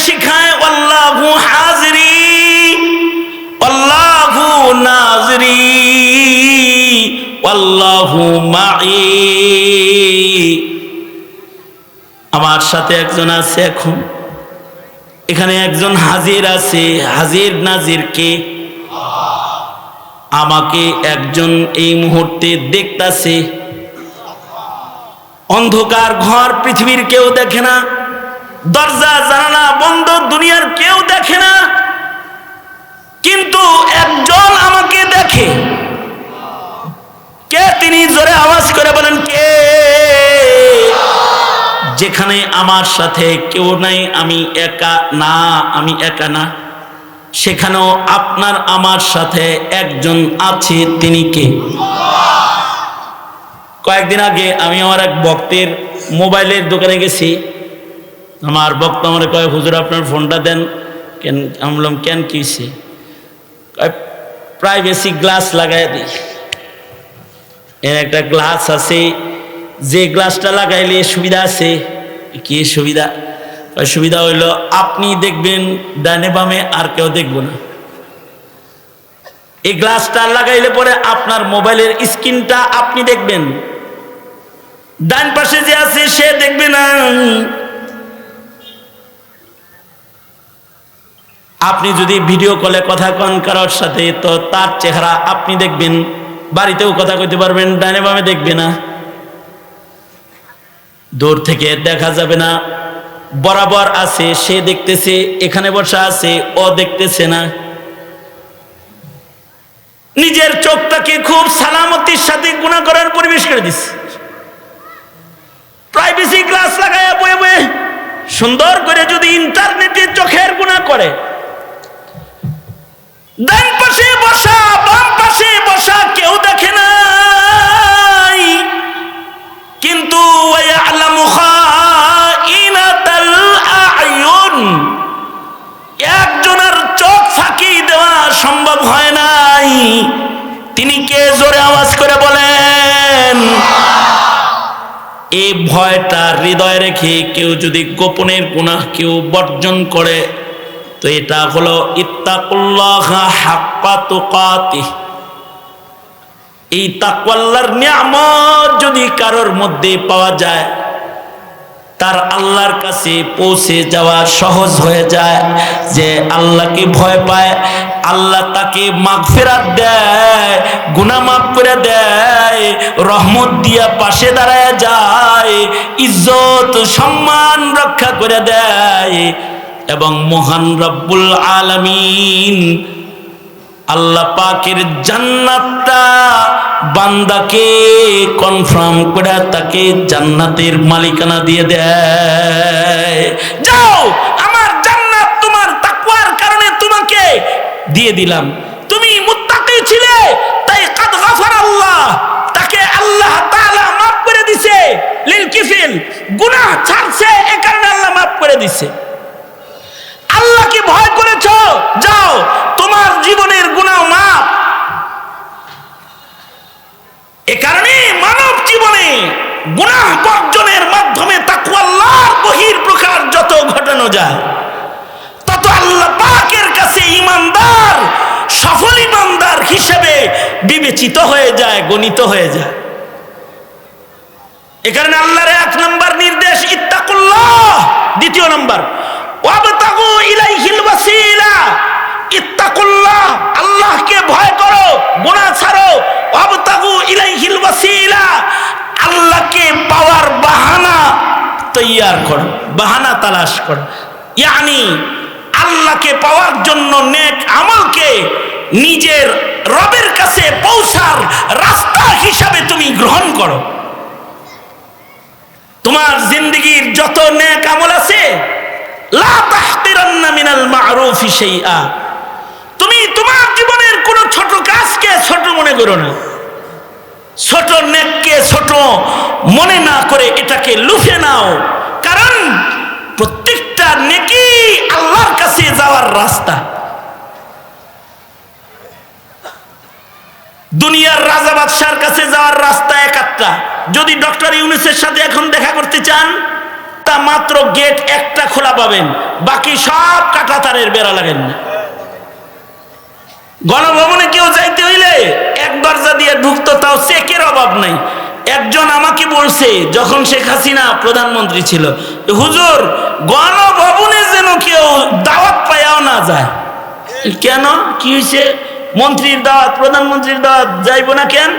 শিখায় আল্লাহু হাজিরি আল্লাহু নাজরি আল্লাহু মাই। আমার সাথে একজন আছে, এখন এখানে একজন হাজির আছে। হাজির নাজির কে? আমাকে একজন এই মুহূর্তে দেখতাছে। অন্ধকার ঘর, পৃথিবীর কেউ দেখে না, দরজা জানালা বন্ধ, দুনিয়ার কেউ দেখে না, কিন্তু একজন আমাকে দেখে। কে তিনি? জোরে আওয়াজ করে বলেন কে? যেখানে আমার সাথে কেউ নাই, আমি একা না, আমি একা না, সেখানেও আপনার আমার সাথে একজন আছে। তিনি কে? কয়েকদিন আগে আমি আমার এক ভক্তের মোবাইলের দোকানে গেছি। আমার ভক্ত আমার কয়, হুজুর আপনার ফোনটা দেন। কেন? আমি বললাম কেন, কি হয়েছে? প্রাইভেসি গ্লাস লাগাই দিই। এর একটা গ্লাস আছে, যে গ্লাসটা লাগাইলে সুবিধা আছে। কি সুবিধা? সুবিধা হইল আপনি দেখবেন ডানে বামে, আর কেউ দেখবো না। এই গ্লাসটা লাগাইলে পরে আপনার মোবাইলের স্ক্রিনটা আপনি দেখবেন, ডান পাশে যে আছে সে দেখবে না। আপনি যদি ভিডিও কলে কথা কন কারোর সাথে, তো তার চেহারা আপনি দেখবেন, বাড়িতেও কথা কইতে পারবেন, ডানে বামে দেখবে না। দূর থেকে দেখা যাবে না, বরাবর আছে, সে দেখতেছে, এখানে বসা আছে, ও দেখতেছে না। নিজের চোখটাকে খুব সালামতির সাথে গুনাহ করার পরিবেশ করে দিচ্ছে। প্রাইভেসি গ্লাস লাগায়া বয়ে বয়ে সুন্দর করে যদি ইন্টারনেটে চোখের গুনাহ করে, ডান পাশে বসা বাম পাশে বসা কেউ দেখে নাই, কিন্তু ওয়ায়ালামু খাইনাতাল আয়ুন, একজনের চোখ ফাঁকি দেওয়া সম্ভব হয় নাই। তিনি কে? জোরে আওয়াজ করে বলেন। এই ভয়টা হৃদয়ে রেখে কেউ যদি গোপনের গুনাহ কেউ বর্জন করে, তো এটা হলো ইত্তাকুল্লাহ হাক্কা তুকাতিহ। এই তাকওয়াল্লাহর নিয়ামত যদি কারোর মধ্যে পাওয়া যায়, তার আল্লাহর কাছে পৌঁছে যাওয়া সহজ হয়ে যায়। যে আল্লাহকে ভয় পায়, আল্লাহ তাকে মাগফিরাত দেয়, গুনাহ মাফ করে দেয়, রহমত দিয়া পাশে দাঁড়ায় যায়, ইজ্জত সম্মান রক্ষা করে দেয়। এবং মহান রব্বুল আলামিন আল্লাহ পাকের জান্নাতটা বান্দাকে কনফার্ম করে তাকে জান্নাতের মালিকানা দিয়ে দেয়। যাও, আমার জান্নাত তোমার তাকওয়ার কারণে তোমাকে দিয়ে দিলাম। তুমি মুত্তাকি ছিলে, তাই কাদ গাফারাল্লাহ, তাকে আল্লাহ তাআলা মাফ করে দিয়েছে। লিল কিফিল, গুনাহ ছাড়ছে, এই কারণে আল্লাহ মাফ করে দিয়েছে। আল্লাহকে ভয় করেছো, যাও, তোমার জীবনের গুনাহ মাফ। এ কারণে মানব জীবনে গুনাহ বর্জনের মাধ্যমে তাকওয়াল্লাহর বহিঃপ্রকাশ যত ঘটানো যায়, তত আল্লাহ পাকের কাছে ঈমানদার, সফল ঈমানদার হিসেবে বিবেচিত হয়ে যায়, গণিত হয়ে যায়। এ কারণে আল্লাহর ১ নম্বর নির্দেশ ইত্তাকুল্লাহ, ২ নম্বর ওয়াবতাগু ইলাইহিল ওয়াসিলা। ইত্তাকুল্লাহ, আল্লাহকে ভয় করো, গুনাহ ছাড়ো। ওয়াবতাগু ইলাইহিল ওয়াসিলা, আল্লাহকে পাওয়ার বাহানা তৈয়ার করো, বাহানা তালাশ করো। ইয়ানি আল্লাহকে পাওয়ার জন্য নেক আমলকে নিজের রবের কাছে পৌঁছার রাস্তা হিসাবে তুমি গ্রহণ করো। তোমার জিন্দেগীর যত নেক আমল আছে, লা তাহকিরান্না মিনাল মা'রুফি শাইআ, তুমি তোমার জীবনের কোন ছোট কাজকে ছোট মনে করো না। ছোট নেককে ছোট মনে না করে এটাকে লুফে নাও, কারণ প্রত্যেকটা নেকি আল্লাহর কাছে যাওয়ার রাস্তা। দুনিয়ার রাজা বাদশার কাছে যাওয়ার রাস্তা এক একটা। যদি ডক্টর ইউনূসের সাথে এখন দেখা করতে চান, তা মাত্র মাত্র গেট একটা খোলা পাবেন, বাকি সব কাঁটাতারের বেড়া লাগেন না। গণভবনে কেউ যাইতে হইলে এক দরজা দিয়ে ঢুকতো, তাও চেকের অভাব নাই। একজন আমাকে বলছে যখন শেখ হাসিনা প্রধানমন্ত্রী ছিল, হুজুর গণভবনে যেন কেউ দাওয়াত পায়াও না যায়। কেন, কি হয়েছে? মন্ত্রীর দাওয়াত, প্রধানমন্ত্রীর দাওয়াত যাইব না কেন?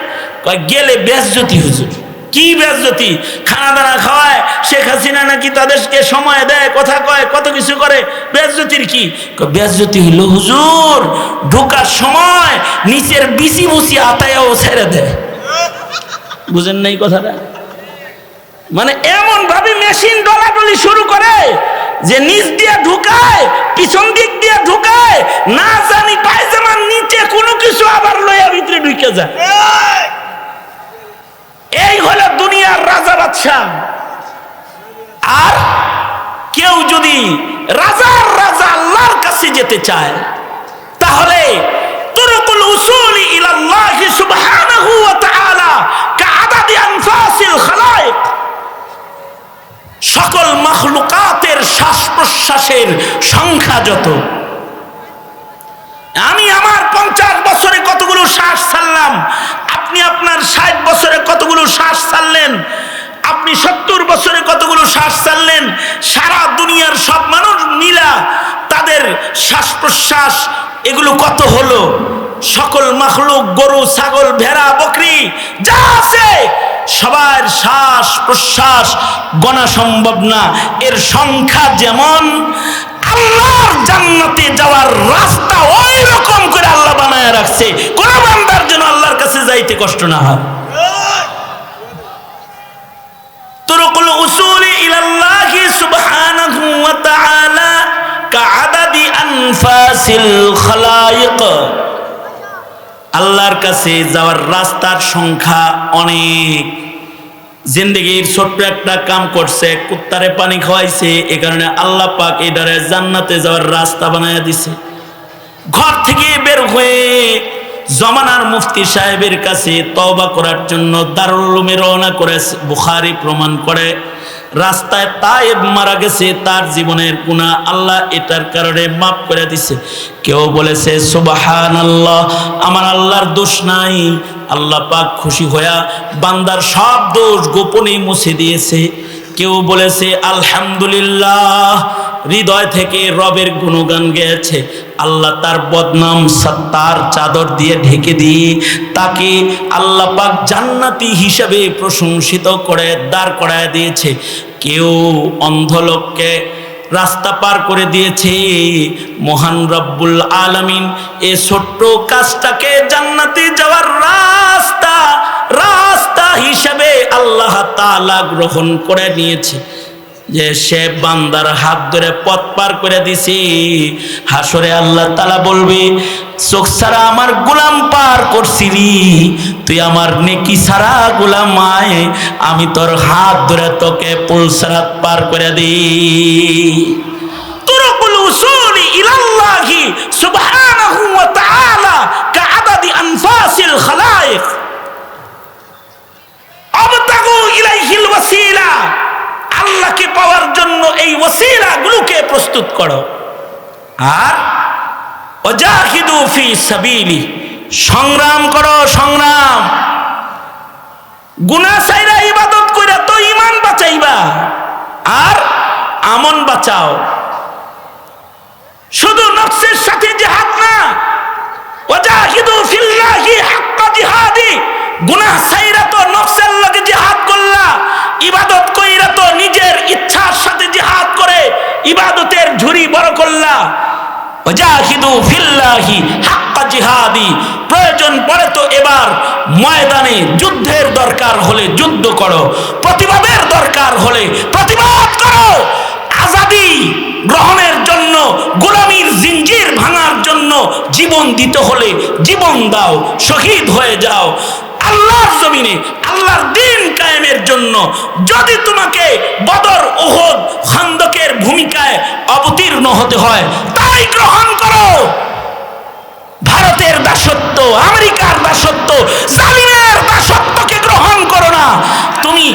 গেলে বেজ্জতি হুজুর। কি বেজ্জতি? খানা দানা খাওয়ায় শেখ হাসিনা, নাকি তাদেরকে সময় দেয়, কথা কয়, কত কিছু করে। বেজ্জতির কি? বেজ্জতি হইল হুজুর ঢোকার সময় নিচের বিসি বুসি আতায়াও ছেড়ে দেয়। বুঝেন নাই কথাটা? মানে এমন ভাবে মেশিন ডলাডলি শুরু করে যে নিচ দিয়ে ঢুকায়, পিছন দিক দিয়ে ঢুকায়, না জানি পায়জামার নিচে কোনো কিছু আবার লইয়া ভিতরে ঢুকে যায়। এই হলো দুনিয়ার রাজা বাদশাহ। আর কেউ যদি রাজার রাজা আল্লাহর কাছে যেতে চায়, তাহলে তুরুকুল উসুলি ইলাল্লাহি সুবহানাহু ওয়া তাআলা কাআদাদি আনফাসিল খালায়েক, সকল মাখলুকাতের শ্বাস প্রশ্বাসের সংখ্যা যত। আমি আমার 50 বছরে কতগুলো শ্বাস ছাড়লাম, আপনি আপনার 60 বছরে কতগুলো শ্বাস ছাড়লেন, আপনি 70 বছরে কতগুলো শ্বাস ছাড়লেন, সারা দুনিয়ার সব মানুষ মিলা তাদের শ্বাস প্রশ্বাস এগুলো কত হলো? সকল মাখলুক, গরু, ছাগল, ভেড়া, বকরি যা আছে সবার শ্বাস প্রশ্বাস গণা সম্ভব না। এর সংখ্যা যেমন, আল্লাহর জান্নাতে যাওয়ার রাস্তা ওই রকম করে আল্লাহ বানায় রাখছে, কোন বান্দার জন্য আল্লাহর কাছে যাইতে কষ্ট না হয়। তুরুকুল উসুলি ইলাল্লাহি সুবহানাহু ওয়া তাআলা কাআদাদি আনফাসিল খালায়েক, আল্লাহর কাছে যাওয়ার রাস্তার সংখ্যা অনেক। জিন্দেগির ছোট্ট একটা কাম করছে, কুত্তারে পানি খাওয়াইছে, এ কারণে আল্লাহ পাক এটারে জান্নাতে যাওয়ার রাস্তা বানায় দিছে। ঘর থেকে বের হয়ে জমানার মুফতি সাহেবের কাছে তওবা করার জন্য দারুল উলুমে রওনা করেছে। বুখারী প্রমাণ করে রাস্তায় তায়েব মারা গেছে, তার জীবনের গুনাহ আল্লাহ এটার কারণে মাফ করে দিছে। কেউ বলেছে সুবহানাল্লাহ, আমার আল্লাহর দোষ নাই। আল্লাহ পাক খুশি হইয়া বান্দার সব দোষ গোপনে মুছে দিয়েছে। কেউ বলেছে আলহামদুলিল্লাহ, হৃদয় থেকে রবের গুণগান গেয়েছে। আল্লাহ তার বদনাম সত্তার চাদর দিয়ে ঢেকে দিয়ে তাকে আল্লাহ পাক জান্নাতি হিসাবে প্রশংসিত করে দাঁড় করায় দিয়েছে। কেউ অন্ধ লোককে রাস্তা পার করে দিয়েছে। মহান রব্বুল আলামিন এই ছোট্ট কাজটাকে জান্নাতে যাওয়ার রাস্তা হিসাবে আল্লাহ তাআলা গ্রহণ করে নিয়েছে, যে সে বান্দার হাত ধরে পথ পার করে দিছি। হাসরে আল্লাহ তাআলা বলবে, চোখ ছাড়া আমার গোলাম পার করছিলি, তুই আমার নেকি ছাড়া গোলাম আয়, আমি তোর হাত ধরে তোকে পুলসরাত পার করে দিই। তুরুকুল উসুলি ইলাল্লাহি সুবহানাহু ওয়া তাআলা কাআদাদি আনফাসিল খালায়েক আবতাগু ইলাইহিল ওয়াসিলা, আল্লাহকে পাওয়ার জন্য এই ওসিলাগুলোকে প্রস্তুত করো। আর ওয়াজাহিদু ফি সাবিলি, সংগ্রাম করো, সংগ্রাম। গুনাহ ছাইরা ইবাদত কইরা তো ঈমান বাঁচাইবা, আর আমন বাঁচাও। শুধু নফসের সাথে জিহাদ না, ওয়াজাহিদু ফিল্লাহি হাক্কা জিহাদি, গুনাহ ছাইরা তো নফসের লগে জিহাদ করলা, ইবাদত কইরা তো নিজের ইচ্ছার সাথে জিহাদ করে ইবাদতের ঝুরি বড় করলা। ওয়াজাহিদু ফিল্লাহি হাক্কা জিহাদি, প্রয়োজন পড়ে তো এবার ময়দানে যুদ্ধের দরকার হলে যুদ্ধ করো, প্রতিবাদের দরকার হলে প্রতিবাদ করো। আজাদি গ্রহণের জন্য, গোলামীর জিঞ্জির ভাঙার জন্য জীবন দিতে হলে জীবন দাও, শহীদ হয়ে যাও। আল্লাহর জমিনে আল্লাহর দ্বীন কায়েমের জন্য যদি তোমাকে বদর, উহুদ, খন্দকের ভূমিকায় অবতীর্ণ হতে হয়, তাই গ্রহণ করো। ভারতের দাসত্ব, আমেরিকার দাসত্ব, জালিমের দাসত্বকে গ্রহণ করো না। তুমি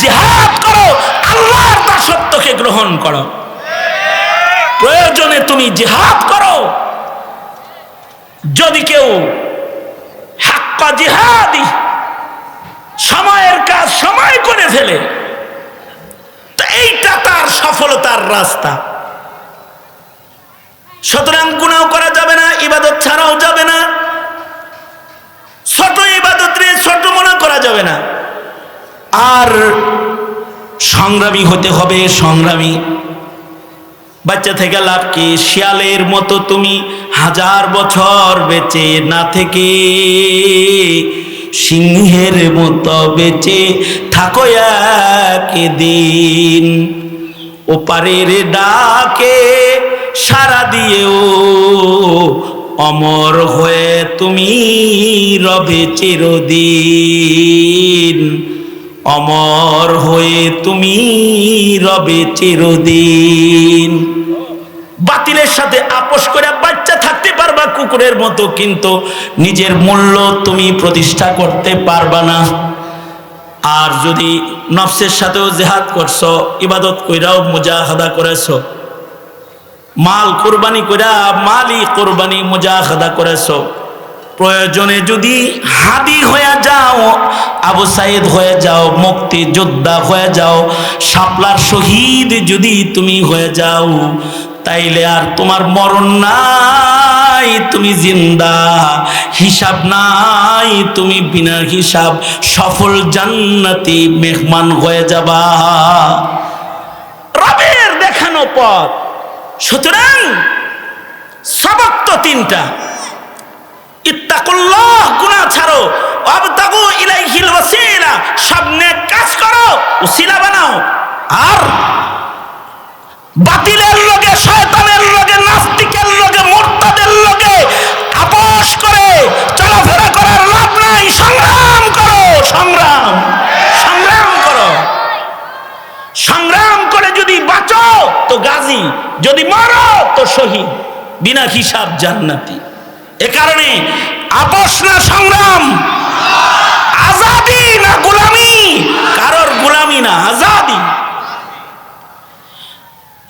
জিহাদ করো, আল্লাহর দাসত্বকে গ্রহণ গ্রহণ করো, প্রয়োজনে তুমি জিহাদ করো। যদি কেউ হাক্কা জিহাদি সময়ের কাজ সময় করে ফেলে, তো এইটা তার সফলতার রাস্তা। সুতরাং গুনাহ করা যাবে না, ইবাদত ছাড়াও যাবে না, ছোট ইবাদত রে ছোট মনে করা যাবে না। আর সংগ্রামী হতে হবে, সংগ্রামী। বাচ্চা থেকে লাভ কি? শিয়ালের মতো তুমি 1000 বছর বেঁচে না থেকে সিংহের মতো বেঁচে থাকো একদিন। ওপারের ডাকে সাড়া দিয়েও অমর হয়ে তুমি রবে চিরদিন, অমর হয়ে তুমি রবে চিরদিন। বাতিলের সাথে আপোষ করে বাচ্চা থাকতে পারবা কুকুরের মতো, কিন্তু নিজের মূল্য তুমি প্রতিষ্ঠা করতে পারবা না। আর যদি নফসের সাথেও জিহাদ করছো, ইবাদত কইরাও মুজাহাদা করেছো, মাল কোরবানি কইরা মালি কোরবানি মুজাহাদা করেছো, প্রয়োজনে যদি হাদি হয়ে যাও, আবু সাইদ হয়ে যাও, মুক্তি যোদ্ধা হয়ে যাও, শাপলার শহীদ যদি তুমি হয়ে যাও, তাইলে আর তোমার মরণ নাই, তুমি জিন্দা, হিসাব নাই, তুমি বিনা হিসাব সফল জান্নাতি মেহমান হয়ে যাবা, রবের দেখানো পথ। সুতরাং সবক তো 3টা, ইত্তাকুল্লাহ, গুনাহ ছাড়ো, ওয়াবতাগু ইলাইহিল ওয়াসিলা, সব নেক কাজ করো, উসিলা বানাও। আর বাতিলের লগে, শয়তানের লগে, নাস্তিকের লগে, মুরতাদের লগে আপোষ করে চলাফেরা করার লাভ নাই। সংগ্রাম করো, সংগ্রাম, সংগ্রাম করো। সংগ্রাম করে যদি বাঁচো তো গাজী, যদি মরো তো শহীদ, বিনা হিসাব জান্নাতি। এ কারণে আপোষ না সংগ্রাম, আজাদি না গোলামি, কারোর গোলামি না, আজাদি।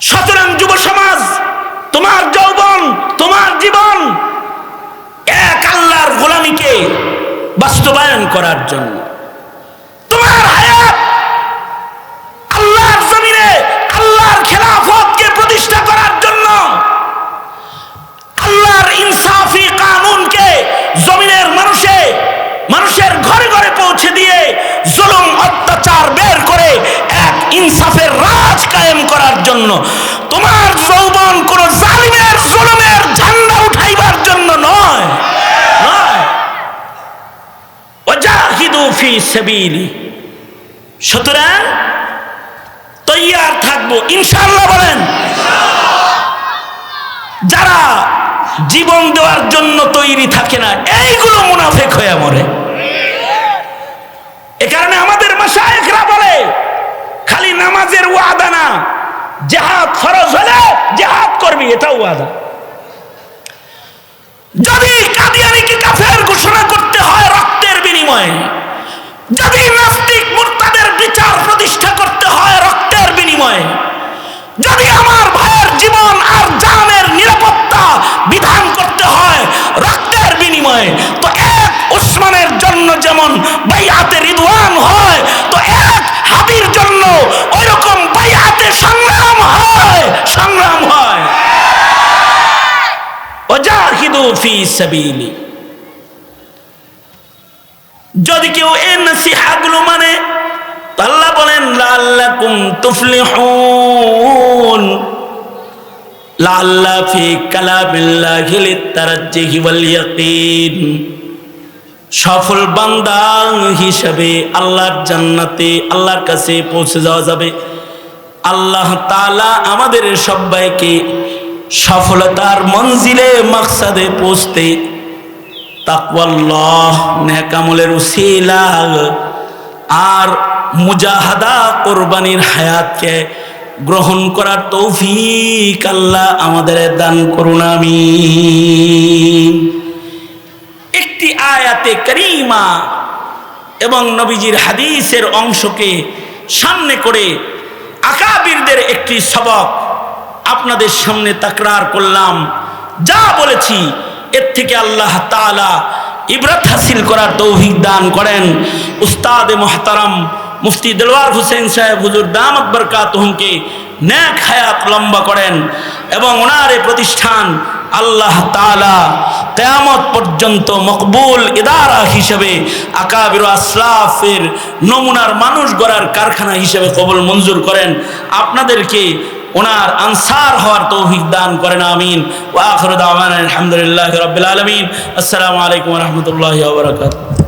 সুতরাং যুব সমাজ, তোমার যৌবন, তোমার জীবন এক আল্লাহর গোলামিকে বাস্তবায়ন করার জন্য, তোমার হায়াত আল্লাহর জমিনে আল্লাহর খেলাফতকে প্রতিষ্ঠা করার জন্য, আল্লাহর ইনসাফি কানুনকে জমিনের মানুষের ঘরে ঘরে পৌঁছে দিয়ে জুলুম অত্যাচার বের করে এক ইনসাফের রাজ কায়েম করার জন্য। তোমার যৌবন কোন জালিমের জুলুমের ঝান্ডা উঠাইবার জন্য নয়, নয়। ওয়াজাহিদু ফি সাবিলি। সুতরাং তৈয়ার থাকবো ইনশাআল্লাহ, বলেন। যারা জীবন দেওয়ার জন্য তৈরি থাকে না, এইগুলো মুনাফিক হয়ে মরে। এ কারণে আমাদের মাশায়েখরা বলে, খালি নামাজের ওয়াদা না, জিহাদ ফরজ হলে জিহাদ করবি, এটাও ওয়াদা। যদি কাদিয়ানীকে কাফের ঘোষণা করতে হয় রক্তের বিনিময়ে, যদি নাস্তিক মুরতাদের বিচার প্রতিষ্ঠা করতে হয় রক্তের বিনিময়ে, যদি আমার ভাইয়ের জীবন আর জানের নিরাপত্তা বিধান করতে হয় রক্তের বিনিময়ে, তো এক উসমানের জন্য যেমন বাইআতে রিদওয়ান হয়, তো এক হাদির জন্য ওইরকম বাইআতে সংগ্রাম হয়, সংগ্রাম হয়। ওয়াজাহিদু ফি সাবিলি। যদি কেউ এই নসিহাতগুলো মানে, আল্লাহ বলেন লাআল্লাকুম তুফলিহুন, লাআল্লা ফি কালামিল্লাহি লিতারাজ্জিহি ওয়াল ইয়াকিন। সফল বান্দা হিসেবে আল্লাহর জান্নাতে, আল্লাহর কাছে পৌঁছে যাওয়া যাবে। আল্লাহ তাআলা আমাদের সবাইকে সফলতার মঞ্জিলে মাকসাদে পৌঁছতে তাকওয়াল্লাহ, নেক আমলের উসিলা আর মুজাহাদা কোরবানির হায়াতকে গ্রহণ করার তৌফিক আল্লাহ আমাদের দান করুন, আমিন। একটি আয়াতে কারিমা এবং নবীজির হাদিসের অংশকে সামনে করে আকাবিরদের আজকের একটি সবক আপনাদের সামনে তাকরার করলাম। যা বলেছি এর থেকে আল্লাহ তাআলা ইবরাত হাসিল করার তৌফিক দান করেন। উস্তাদে মুহতারাম মুফতি দেলওয়ার হোসেন সাহেব হুজুর দামাত বরকাতুহুমকে নেক হায়াত লম্বা করেন এবং ওনার এই প্রতিষ্ঠান আল্লাহ তাআলা কিয়ামত পর্যন্ত মকবুল ইদারা হিসেবে আকাবির আসলাফের নমুনার মানুষ গড়ার কারখানা হিসেবে কবুল মঞ্জুর করেন। আপনাদেরকে ওনার আনসার হওয়ার তৌফিক দান করেন, আমিন। ওয়া আখিরু দাওয়ানা আলহামদুলিল্লাহি রাব্বিল আলামিন। আসসালামু আলাইকুম ওয়া রাহমাতুল্লাহি ওয়া বারাকাতুহু।